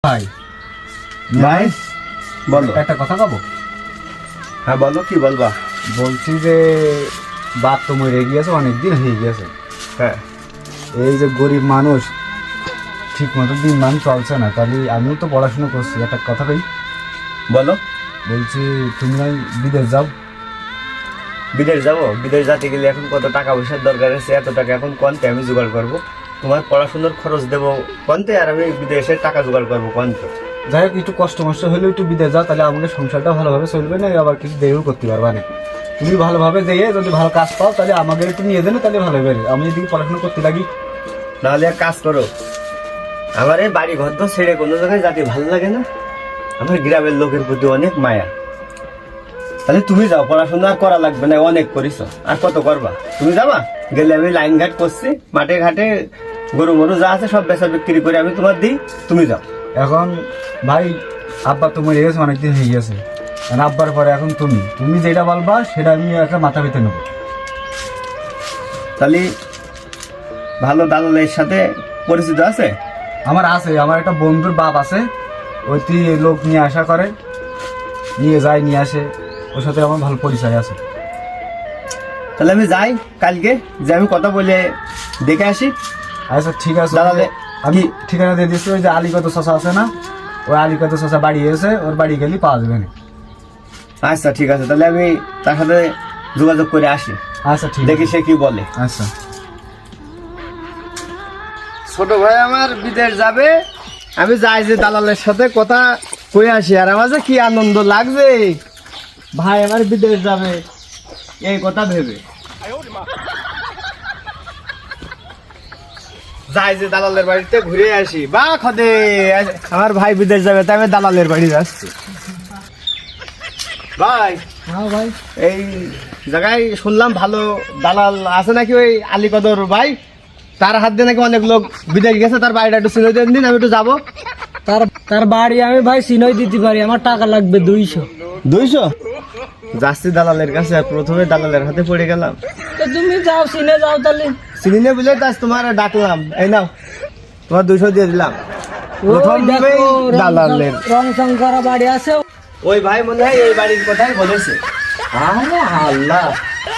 ভাই ভাই বলো। একটা কথা কব। হ্যাঁ বলো, কি বলবা? বলছি যে বাপ তো মরে গিয়েছে, অনেকদিন হয়ে গিয়েছে। হ্যাঁ, এই যে গরিব মানুষ, ঠিক মতো দিন মান চলছে না, তাহলে আমিও তো পড়াশোনা করছি, একটা কথা কই। বলো। বলছি তুমি নাই বিদেশ যাও। বিদেশ যাবো? বিদেশ যেতে গেলে এখন কত টাকা পয়সার দরকার আছে, এত টাকা এখন কোনতে আমি জোগাড় করবো? তোমার পড়াশোনার খরচ দেবো কোনতে, আর আমি বিদেশের টাকা জোগাড় করবো কোনতে? যাই হোক, একটু কষ্ট মষ্ট হলেও একটু বিদেশ যাও, তাহলে আমাদের সংসারটা ভালোভাবে চলবে না, আবার কিছু দেরিও করতে পারবা না। তুমি ভালোভাবে যেয়ে যদি ভালো কাজ পাও, তাহলে আমাকে একটু নিয়ে দেবে, তাহলে ভালো হবে। আমি যদি পড়াশোনা করতে লাগি, নাহলে এক কাজ করো, আমার এই বাড়ি ঘর তো ছেড়ে কোনো জায়গায় যেতে ভালো লাগে না। আমার গ্রামের লোকের প্রতি অনেক মায়া। তাহলে তুমি যাও, পড়াশোনা আর করা লাগবে না, অনেক করিস, আর কত করবা? তুমি যাবা, গেলে আমি লাইন ঘাট করছি, মাঠে ঘাটে গরু মরু যা আছে সব বেচা বিক্রি করে আমি তোমার দিই, তুমি যাও। এখন ভাই আব্বা তো মরে গেছে, অনেকদিন হয়ে গেছে। আর আব্বার পরে এখন তুমি তুমি যেটা বলবা সেটা আমি একটা মাথা পেতে নেবো। তাহলে ভালো দালালের সাথে পরিচিত আছে? আমার আছে, আমার একটা বন্ধুর বাপ আছে, ওইটি লোক নিয়ে আসা করে, নিয়ে যায় নিয়ে আসে, ওর সাথে আমার ভালো পরিচয় আছে। তাহলে আমি যাই কালকে, যে আমি কথা বলে দেখে আসি। আচ্ছা ঠিক আছে, দালালে আমি ঠিকানা দিয়ে দিচ্ছি। ওই যে আলিকত চাচা আছে না, ওই আলিকত চাচা বাড়ি এসে, ওর বাড়ি গেলে পাওয়া যাবে না। আচ্ছা ঠিক আছে, তাহলে আমি তার সাথে যোগাযোগ করে আসি, আচ্ছা ঠিক দেখি আছে। সে কি বলে। আচ্ছা ছোট ভাই আমার বিদেশ যাবে, আমি যাই যে দালালের সাথে কথা কয়ে আসি। আর আমার যে কি আনন্দ লাগছে, ভাই আমার বিদেশ যাবে এই কথা ভেবে। যাই যে দালালের বাড়িতে ঘুরে আসি। বা খদে, আমার ভাই বিদেশ যাবে, তাই আমি দালালের বাড়ি যাচ্ছি। ভাই হ্যাঁ ভাই, এই জায়গায় শুনলাম ভালো দালাল আছে নাকি, ওই আলিকদর ভাই, তার হাত দিয়ে নাকি অনেক লোক বিদেশ গেছে, তার বাড়িটা একটু চিনে দেন দিন, আমি একটু যাবো। তার তার বাড়ি আমি ভাই চিনই দিতে পারি, আমার টাকা লাগবে 200। 200? যাচ্ছি দালালের কাছে, আর প্রথমে দালালের হাতে পড়ে গেলাম। তো তুমি যাও, চিনে যাও তাহলে। চিনি নে বুঝে তাই তোমার ডাকলাম, এই নাও তোমার 200 দিয়ে দিলাম। প্রথমেই দালালের রং চং করা বাড়ি আছে। ওই ভাই মনে হয় এই বাড়ির কথাই বলেছে। আরে আল্লাহ,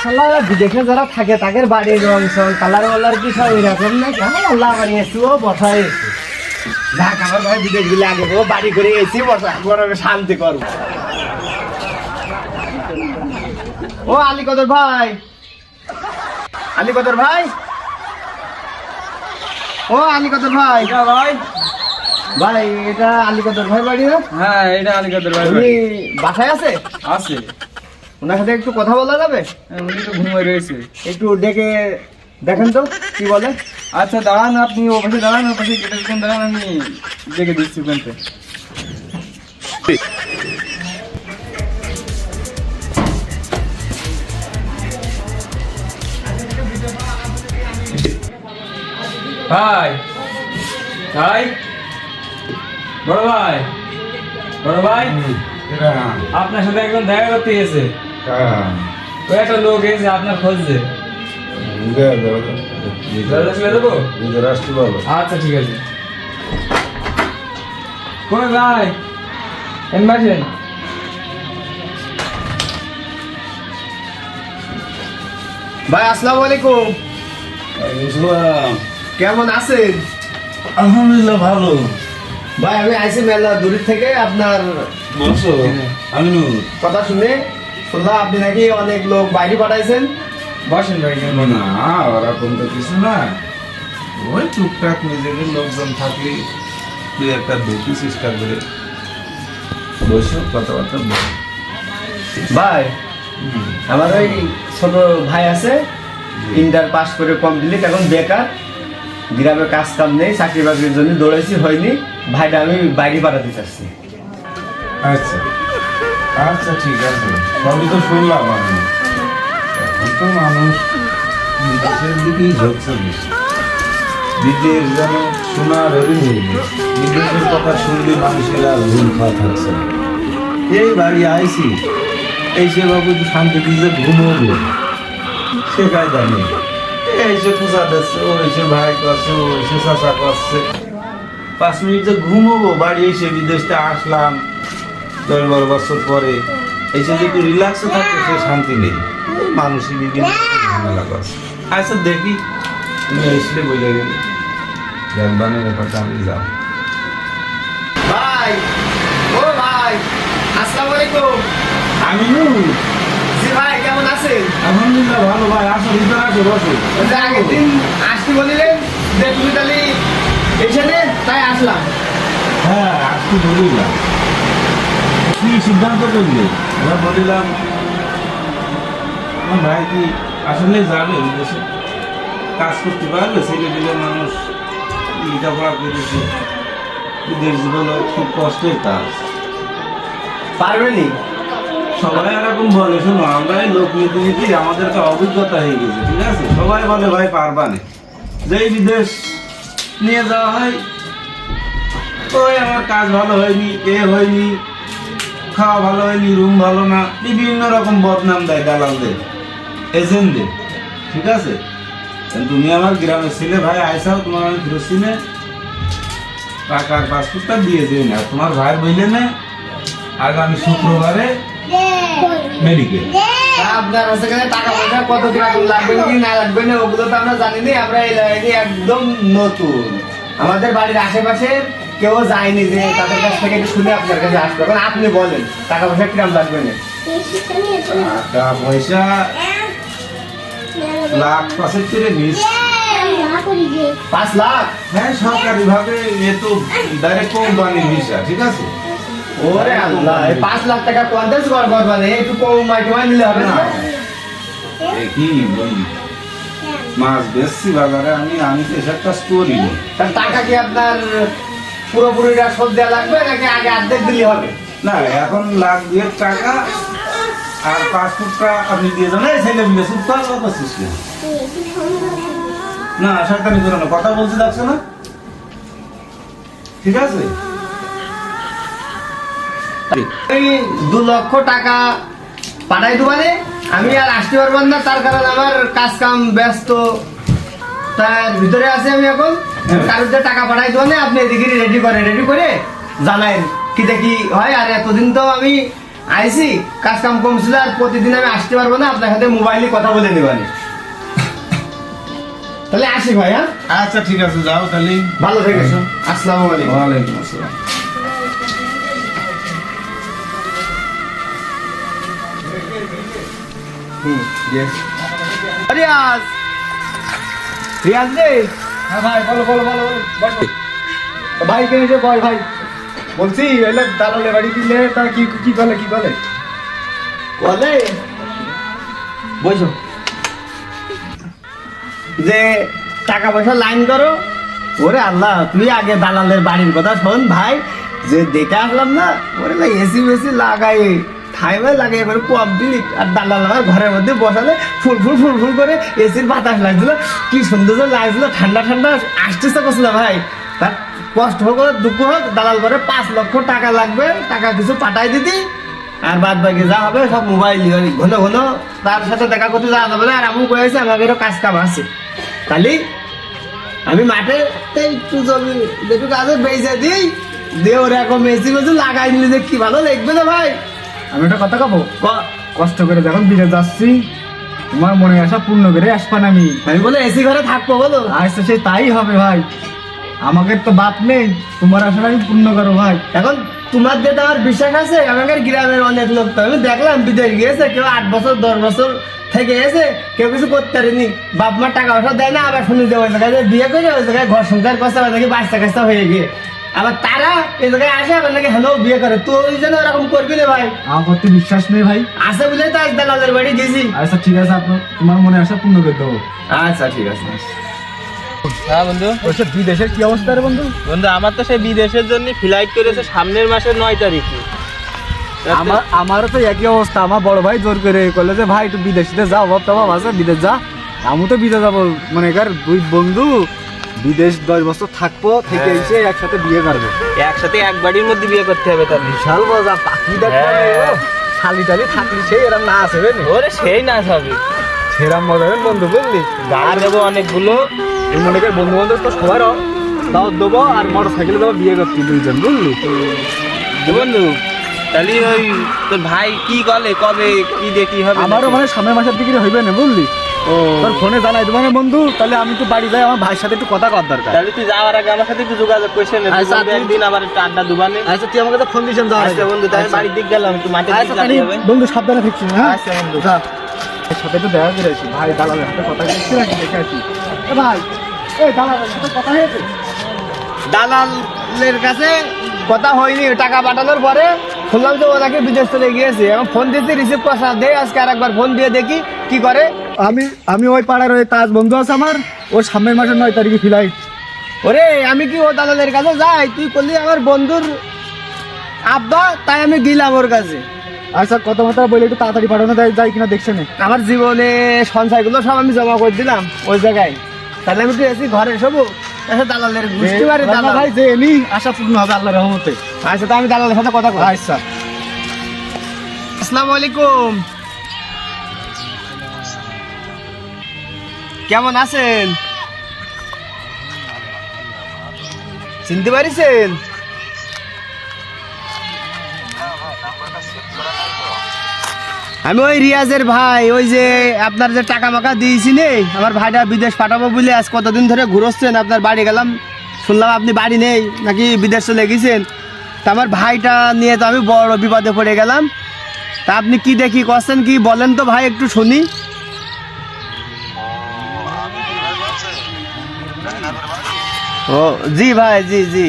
শালা বিদেশে যারা থাকে তাদের বাড়ির রং সং কালার ওলার কি সব এরকম নাকি? আল্লাহ বানিয়েছি, ও বসায় দেখ আমার ভাই বিদেশ গেলে আগে ও বাড়ি করে এসি বসা গরমে শান্তি করবো। ও আলিকদর ভাই, আলিকদর ভাই, ও আলিকদর ভাই। ভাই ভাই এটা আলিকদর ভাই বাড়ি না? হ্যাঁ, এটা আলিকাদের ভাই উনি বাসায় আছে? আছে। ওনার সাথে একটু কথা বলা যাবে? উনি তো ঘুমিয়ে রয়েছে। একটু ডেকে দেখেন তো কি বলে। আচ্ছা দাঁড়ান, আপনি ও পাশে দাঁড়ান, ও পাশে গেটের কোন দাঁড়ান, আমি দেখে দিচ্ছি ওখানতে। ভাই ভাই, বড় ভাই, বড় ভাই, আপনার সাথে একদম দেখা করতে গেছে। ওই একটা লোক এসে আপনার খোঁজছে। চলে দেবো? আচ্ছা ঠিক আছে। কই ভাই, এনবাসেন। ভাই আসসালামু আলাইকুম। কেমন আছেন? আলহামদুলিল্লাহ ভালো। ভাই আমি আইসি মেলা দূর থেকে, আপনার বলছো আমিনুর? কথা শুনে শুনলাম আপনি নাকি অনেক লোক বাইরে পাঠাইছেন। বসেন ভাই। না ওরকম তো কিছু না, ওই টুকটাক নিজেদের লোকজন থাকলে তুই একটা দেখি চেষ্টা করে বসে কথাবার্তা বল। ভাই আমার ওই ছোট ভাই আছে, ইন্টার পাস করে কমপ্লিট, এখন বেকার, গ্রামে কাজ কাম নেই, চাকরি বাকরির জন্য দৌড়াইছি, হয়নি। ভাইটা আমি বাইরে পাঠাতে চাচ্ছি। আচ্ছা আচ্ছা ঠিক আছে, সবই তো শুনলাম আমি। এখন তো মানুষ বিদেশের দিকেই ঝুঁকছে বেশি। বিদেশ যেন সোনার হরিণ হয়ে গেছে। বিদেশের কথা শুনলে মানুষের আর ঘুম খাওয়া থাকছে না। এই বাড়ি আইসি, এই সে বাবু শান্তি দিয়ে ঘুমোবো সে কায়দা নেই। এই সে পূজা দিচ্ছে, ও এসে ভাই করছে, ও এসে চাষা করছে, 5 মিনিট যে ঘুমোবো, বাড়ি এসে বিদেশ থেকে আসলাম 10-12 বছর পরে, এসে যে একটু রিল্যাক্সে থাকতে সে শান্তি নেই। মানুষই বিভিন্ন ঝামেলা করে। আচ্ছা দেখি, তুমি এসলে বলে গেলে জানবানের ব্যাপারটা আমি যাও। ভাই, ও ভাই, আসসালামু আলাইকুম। আমি জি ভাই, কেমন আছেন? আলহামদুলিল্লাহ ভালো ভাই, আসো ভিতরে আসো, বসো। ওই যে আগের দিন আসতে বলিলেন যে তুমি তাহলে এখানে, তাই আসলাম। হ্যাঁ আসতে বলিলাম, কি সিদ্ধান্ত করলে? আমরা বলিলাম আমার ভাই কি আসলে যাবে বিদেশে, কাজ করতে পারবে? ছেলে পেলে মানুষ লেখাপড়া করেছে, বিদেশ বলো খুব কষ্টের কাজ। পারবেনি? সবাই এরকম বলে, শোনো আমরা এই লোক নীতি নীতি আমাদের একটা অভিজ্ঞতা হয়ে গেছে, ঠিক আছে? সবাই বলে ভাই পারবানে, যেই বিদেশ নিয়ে যাওয়া হয় ওই আমার কাজ ভালো হয়নি, এ হয়নি, খাওয়া ভালো হয়নি, রুম ভালো না, বিভিন্ন রকম বদনাম দেয় দালালদের, এজেন্টদের, ঠিক আছে? তুমি আমার গ্রামের ছেলে ভাই, আইসাও তোমার আমি ফিরত চিনে টাকার পাসপোর্টটা দিয়ে দিই না, তোমার ভাই বললে না আগামী শুক্রবারে মেডিকেল। আপনার সেখানে টাকা পয়সা কত কিরকম লাগবে কি না লাগবে না ওগুলো তো আমরা জানি না। আমরা এই লাইনে একদম নতুন, আমাদের বাড়ির আশেপাশে কেউ যায়নি যে তাদের কাছ থেকে একটু শুনে আপনার কাছে আসবে। এখন আপনি বলেন টাকা পয়সা কিরকম লাগবে না? টাকা পয়সা লাখ 5 করে নিস। 5 লাখ? হ্যাঁ সরকারি ভাবে, এ তো ডাইরেক্ট কোম্পানি ভিসা, ঠিক আছে? ওরে আল্লাহ, এই 5 লাখ টাকা কোয়ান্টাস করবেন, একটু কম মাইটমাই নিলে হবে না? এ কি বলি, মাছ বেশি বাজারে, আমি তো এসবটা স্টোরি নেই। তার টাকা কি আপনার পুরোপুরিটা শোধ দেওয়া লাগবে নাকি আগে অর্ধেক দিলে হবে? না এখন লাখ 2 টাকা আর পাসপোর্টটা আপনি দিয়ে যান। এই ছেলে মিলে চুপ কর, ও করছিস না। না শয়তানি করো না, কথা বলতে যাচ্ছে না, ঠিক আছে? এই 2 লক্ষ টাকা পাঠাই দেবানে, আমি আর আসতে পারবেন না, তার কারণ আমার কাজ কাম ব্যস্ত, তার ভিতরে আছে আমি এখন। কারোর যে টাকা পাঠাই দেবানে, আপনি এদিকে রেডি করে জানাইন কি দেখি হয়। আর এতদিন তো আমি আইছি, কাজ কাম কম ছিল, আর প্রতিদিন আমি আসতে পারবো না, আপনার সাথে মোবাইলে কথা বলে নেবানি। তাহলে আসি ভাই। হ্যাঁ আচ্ছা ঠিক আছে, যাও তাহলে। ভালো থেকেছো, আসসালামু আলাইকুম। ওয়ালাইকুম আসসালাম। রিয়াজ, রিয়াজ রে। হ্যাঁ ভাই, বলো বলো বলো বলো, বসো। ভাই কে এসে বল ভাই, বলছি এলে দালালে বাড়ি দিলে তা কি কি বলে কি বলে? বলে বসো যে টাকা পয়সা লাইন করো। ওরে আল্লাহ, তুই আগে দালালের বাড়ির কথা শোন ভাই, যে দেখে আসলাম না, ওরে না এসি বেসি লাগাই থাইমে লাগাই করে কমপ্লিট। আর দালাল আমার ঘরের মধ্যে বসালে ফুল করে এসির বাতাস লাগছিল, কি সুন্দর লাগছিল, ঠান্ডা ঠান্ডা আসতেছে করছিল ভাই। তার কষ্ট হোক দুঃখ হোক, দালাল করে 5 লক্ষ টাকা লাগবে, টাকা কিছু পাঠাই দিতি, আর বাদ বাকি যা হবে সব মোবাইল ঘন ঘন তার সাথে দেখা করতে যাওয়া যাবে না। আর এমন করেছে আমাদেরও কাজ কাম আছে, তাহলে আমি মাঠে একটু জমি যেটু কাজে বেঁচে দিই দিয়ে ওরা এখন মেসি মেসি লাগাই নিলে যে কি ভালো লাগবে না ভাই। আমি একটা কথা কব, কষ্ট করে যখন বিদেশ যাচ্ছি তোমার মনে আসা পূর্ণ করে আসবান। আমি বলে এসি ঘরে থাকবো বলো, আচ্ছা সে তাই হবে ভাই, আমাকে তো বাপ নেই, তোমার আশাটা আমি পূর্ণ করো ভাই। এখন তোমার যেটা আমার বিশ্বাস আছে, আমাদের গ্রামের অনেক লোক তো আমি দেখলাম বিদেশ গিয়েছে, কেউ 8 বছর 10 বছর থেকে এসে কেউ কিছু করতে পারেনি, বাপ মার টাকা পয়সা দেয় না, আবার শুনে যে ওই জায়গায় বিয়ে করে ওই জায়গায় ঘর সংসার করছে, আবার নাকি বাচ্চা কাচ্চা হয়ে গিয়ে আবার তারা এই জায়গায় আসে, আবার নাকি হ্যালো বিয়ে করে। তো ওই জন্য ওরকম করবি না ভাই, আমার প্রতি বিশ্বাস নেই ভাই। আছে বলে তো আজ দালালের বাড়ি গেছি। আচ্ছা ঠিক আছে, আপনার তোমার মনে আসা পূর্ণ করে দেবো। আচ্ছা ঠিক আছে। হ্যাঁ বন্ধু, ওইসব বিদেশের কি অবস্থা রে বন্ধু? বন্ধু আমার তো সেই বিদেশের জন্য ফ্লাইট করেছে সামনের মাসের 9 তারিখে। আমারও তো একই অবস্থা, আমার বড় ভাই জোর করে করলে যে ভাই একটু বিদেশিতে যাও, বাপ বাবা আছে বিদেশ যা। আমি তো বিদেশ যাবো, মানে কার 2 বন্ধু বিদেশ 10 বছর থাকবো, থেকে এসে একসাথে বিয়ে করবো। একসাথে এক বাড়ির মধ্যে বিয়ে করতে হবে তার। বিশাল মজা, পাখি দেখবো, হ্যাঁ। শালি টালি থাকলি সেই এরম না আসবে না, ওরে সেই নাচ হবে, সেরাম মজা হবে বন্ধু, বুঝলি? গাড়ি দেবো অনেকগুলো। মনে কর বন্ধু বান্ধব তো সবার দাওয়াত দেবো আর মোটর সাইকেলে দেবো বিয়ে করছি দুইজন, বুঝলি? বন্ধু তাহলে ওই তোর ভাই কি বলে কবে কি দেখি হবে? আমারও মানে সামনের মাসের দিকে হইবে না, বুঝলি? ও তোর ফোনে জানাই দেবো না বন্ধু, তাহলে আমি তো বাড়ি যাই, আমার ভাইয়ের সাথে একটু কথা কর দরকার। তাহলে তুই যাওয়ার আগে আমার সাথে একটু যোগাযোগ করিস না, আচ্ছা, তুই একদিন আবার একটু আড্ডা দুবানে। আচ্ছা তুই আমাকে তো ফোন দিয়েছেন যাওয়ার আগে। আচ্ছা বন্ধু তাই বাড়ির দিক গেলাম, একটু মাঠের দিক আচ্ছা যেতে হবে। বন্ধু সাবধানে থাকছি, হ্যাঁ? আচ্ছা বন্ধু। যা। এর সাথে তো দেখা করে আসি, ভাই দালালের সাথে কথা বলছি নাকি দেখে আসি। এ ভাই, এই দালালের সাথে কথা হয়েছে? দালালের কাছে কথা হয়নি, টাকা পাঠানোর পরে শুনলাম যে ও নাকি বিদেশ চলে গিয়েছে। এখন ফোন দিয়েছি, রিসিভ করছে না। দেই আজকে আর একবার ফোন দিয়ে দেখি কি করে। আমি ওই পাড়ার ওই তাজ বন্ধু আছে আমার, ওর সামনের মাসের 9 তারিখে ফ্লাইট। ওরে আমি কি ও দালালের কাছে যাই? তুই করলি আমার বন্ধুর আব্বা, তাই আমি গেলাম ওর কাছে। আচ্ছা কথা মতো বলে একটু তাড়াতাড়ি পাঠানো যায় কিনা দেখছেন। আমার জীবনে সঞ্চয়গুলো সব আমি জমা করে দিলাম ওই জায়গায়। তাহলে আমি তো এসি ঘরে শোবো, এসে দালালের বুঝতে পারি দালাল। ভাই যে এমনি আশা পূর্ণ হবে আল্লাহর রহমতে। আচ্ছা তো আমি দালালের সাথে কথা কই। আচ্ছা আসসালামু আলাইকুম, কেমন আছেন? চিনতে পারিছেন? আমি ওই রিয়াজের ভাই, ওই যে আপনার যে টাকা মাকা দিয়েছি নে, আমার ভাইটা বিদেশ পাঠাবো বলে আজ কতদিন ধরে ঘুরোচ্ছেন। আপনার বাড়ি গেলাম, শুনলাম আপনি বাড়ি নেই, নাকি বিদেশ চলে গেছেন। তা আমার ভাইটা নিয়ে তো আমি বড় বিপদে পড়ে গেলাম। তা আপনি কি দেখি করছেন কি বলেন তো ভাই, একটু শুনি। ও জি ভাই, জি জি।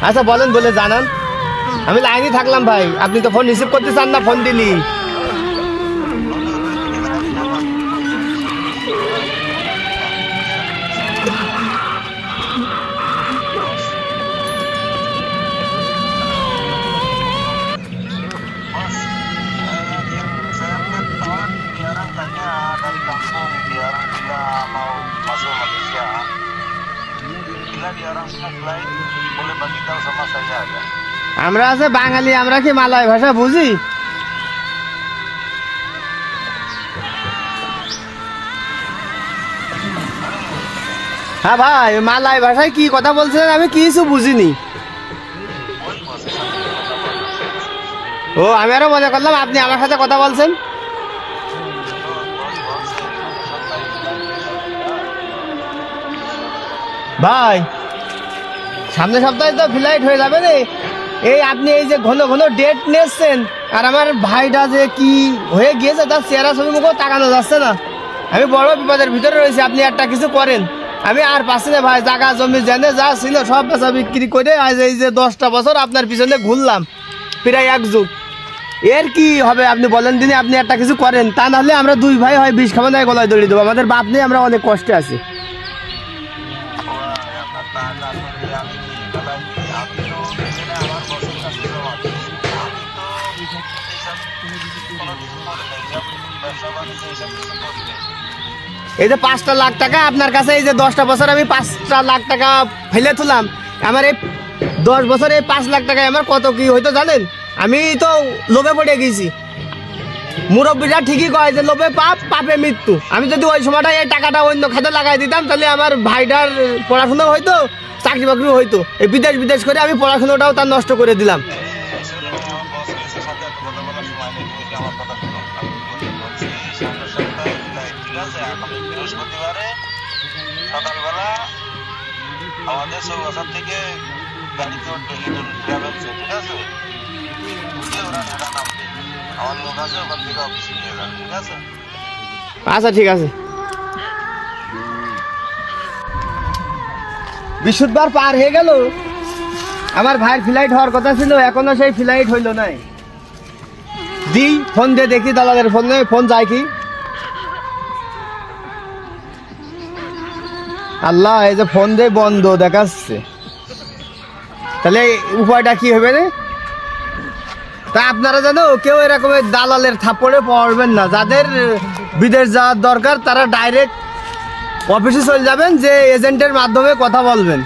আচ্ছা বলেন, বলে জানান। আমি লাইনে থাকলাম ভাই, আপনি তো ফোন রিসিভ করতে চান না, ফোন দিলি। dari kampung biar kita mau masuk Malaysia bila dia orang sini lain boleh bagi tahu sama saya ya. আমরা আছে বাঙালি, আমরা কি মালয় ভাষা বুঝি? হ্যাঁ ভাই, মালয় ভাষায় কি কথা বলছেন আমি কিছু বুঝিনি। ও আমি আরো মনে করলাম আপনি আমার সাথে কথা বলছেন। ভাই সামনের সপ্তাহে তো ফ্লাইট হয়ে যাবে রে। এই আপনি এই যে ঘন ঘন ডেট নিয়েছেন, আর আমার ভাইটা যে কি হয়ে গিয়েছে তার চেহারা ছবি মুখও তাকানো যাচ্ছে না। আমি বড় বিপদের ভিতরে রয়েছি, আপনি একটা কিছু করেন। আমি আর পাচ্ছি না ভাই, জায়গা জমি জেনে যা ছিল সব বেচা বিক্রি করে আজ এই যে 10টা বছর আপনার পিছনে ঘুরলাম, প্রায় এক যুগ। এর কি হবে আপনি বলেন দিনে, আপনি একটা কিছু করেন। তা নাহলে আমরা দুই ভাই হয় বিষ খাওয়া নেয় গলায় দড়িয়ে দেবো। আমাদের বাপ নেই, আমরা অনেক কষ্টে আছি। এই যে 5টা লাখ টাকা আপনার কাছে, এই যে 10টা বছর আমি 5টা লাখ টাকা ফেলে তুলাম। আমার এই 10 বছরে 5 লাখ টাকায় আমার কত কি হয়তো জানেন? আমি তো লোভে পড়ে গেছি। মুরব্বীরা ঠিকই কয় যে লোভে পাপ, পাপে মৃত্যু। আমি যদি ওই সময়টা এই টাকাটা অন্য খাতে লাগাই দিতাম, তাহলে আমার ভাইটার পড়াশোনা হয়তো, চাকরি বাকরি হয়তো। এই বিদেশ করে আমি পড়াশোনাটাও তার নষ্ট করে দিলাম। বৃহস্পতিবারে সকালবেলা আমাদের চৌগাছা থেকে গাড়িতে উঠবে লিটন ট্রাভেলসে, ঠিক আছে? উঠে ওরা ঢাকা নামবে, আমার লোক আছে ওখান থেকে অফিসে নিয়ে যাবে, ঠিক আছে? আচ্ছা ঠিক আছে। বৃহস্পতিবার পার হয়ে গেল, আমার ভাইয়ের ফ্লাইট হওয়ার কথা ছিল, এখনো সেই ফ্লাইট হইল নাই। দি ফোন দিয়ে দেখি দালালের ফোন যায় কি। আল্লাহ, এই যে ফোন দিয়ে বন্ধ দেখাচ্ছে, তাহলে উপায়টা কি হবে রে? তা আপনারা জানো কেউ এরকমের দালালের থাপ্পড়ে পড়বেন না। যাদের বিদেশ যাওয়ার দরকার তারা ডাইরেক্ট অফিসে চলে যাবেন, যে এজেন্টের মাধ্যমে কথা বলবেন।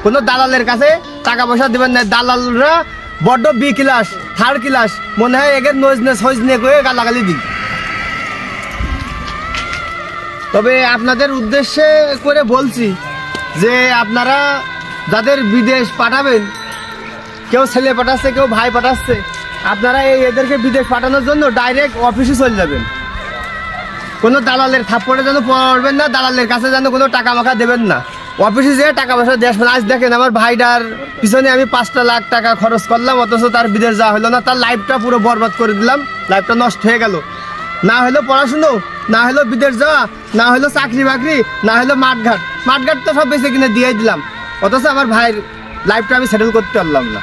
কোনো দালালের কাছে টাকা পয়সা দেবেন না। দালালরা বড্ড বি ক্লাস থার্ড ক্লাস মনে হয় এগের নজনে সজনে করে গালাগালি দিই। তবে আপনাদের উদ্দেশ্যে করে বলছি যে আপনারা যাদের বিদেশ পাঠাবেন, কেউ ছেলে পাঠাচ্ছে কেউ ভাই পাঠাচ্ছে, আপনারা এদেরকে বিদেশ পাঠানোর জন্য ডাইরেক্ট অফিসে চলে যাবেন। কোনো দালালের থাপ্পড়ে যেন পড়বেন না, দালালের কাছে যেন কোনো টাকা মাখা দেবেন না। অফিসে যেয়ে টাকা পয়সা দিয়ে আসবেন। আজ দেখেন আমার ভাইটার পিছনে আমি 5 লাখ টাকা খরচ করলাম, অথচ তার বিদেশ যাওয়া হলো না, তার লাইফটা পুরো বরবাদ করে দিলাম, লাইফটা নষ্ট হয়ে গেল। না হলো পড়াশুনো, না হলো বিদেশ যাওয়া, না হলো চাকরি বাকরি, না হলো মাঠঘাট তো সব বেঁচে কিনে দিয়ে দিলাম, অথচ আমার ভাইয়ের লাইফটা আমি সেটেল করতে পারলাম না।